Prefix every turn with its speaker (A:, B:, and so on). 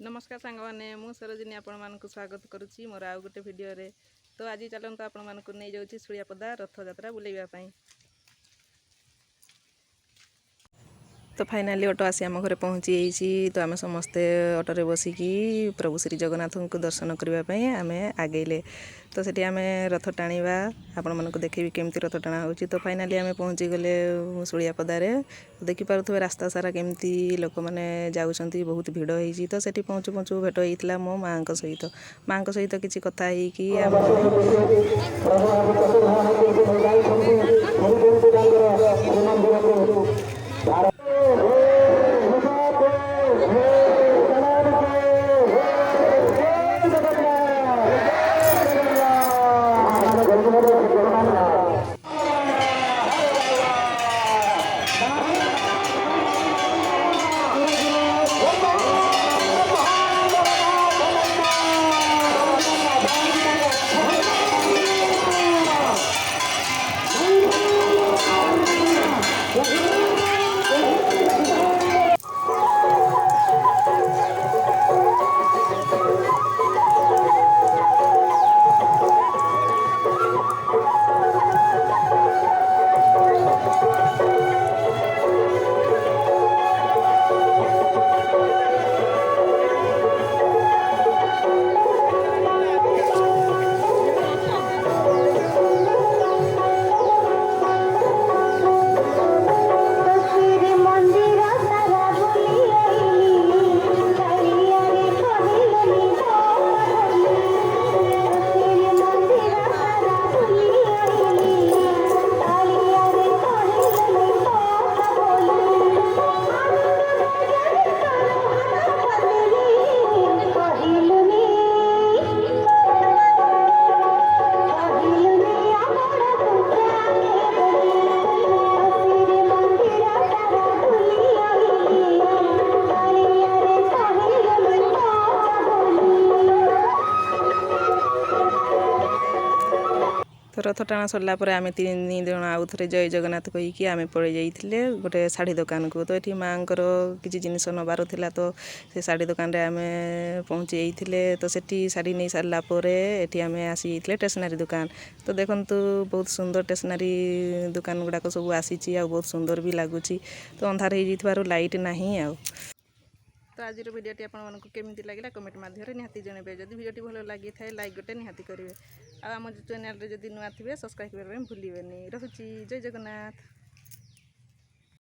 A: नमस्कार सांग मैंने मु सरोजिनी आपण मानक स्वागत करुच्ची मोर आउ गोटे भिडियो रे। तो आज चलते आपण मानक नहीं जाऊँगी सुलियापदा रथ यात्रा बुलेवाई। तो फाइनाली ऑटो आसी आम घरे पहुँची तो आम समस्ते ऑटो रे बसिकी प्रभु श्री जगन्नाथ को दर्शन करने आम आगेले। तो सेठी आम रथ टाणीबा आपण मानक देखेबी केमती रथ टाणा होची। तो फाइनाली आम पहुँची गले सुलियापदारे। देखि पारुथबे रास्ता सारा केमती लोक मैंने जाउछंती, बहुत भिड़ होईची। तो सेठी पहुँचु पहुँचु भेट होईतला मो माँ सहित किछि कथा हेकी तो रथ टाणा सरला पर आम 3 जन आउ थे जय जगन्नाथ कहीकि आम पड़े जाइए गोटे शाढ़ी दुकान को। तो ये माँ किसी जिनस नबार था। तो से शाढ़ी दुकान रे आम पहुँची जाइए। तो सेठी शाढ़ी नहीं सारापर ये आम आसी स्टेशनरी दुकान। तो देखु बहुत सुंदर स्टेशनरी दुकान गुड़ाक सब आसी बहुत सुंदर भी लगुच। तो अंधार हो लाइट ना आउ। तो आज भिडियोटी आपको केमी लगे कमेंट माध्यम निहाती जनइबे। जदि भिडियोटी भल लगी थाए लाइक गोटे निहाती करेंगे। आम चैनल जदि नुआ थे सब्सक्राइब करने भूलें। रखुची जय जगन्नाथ।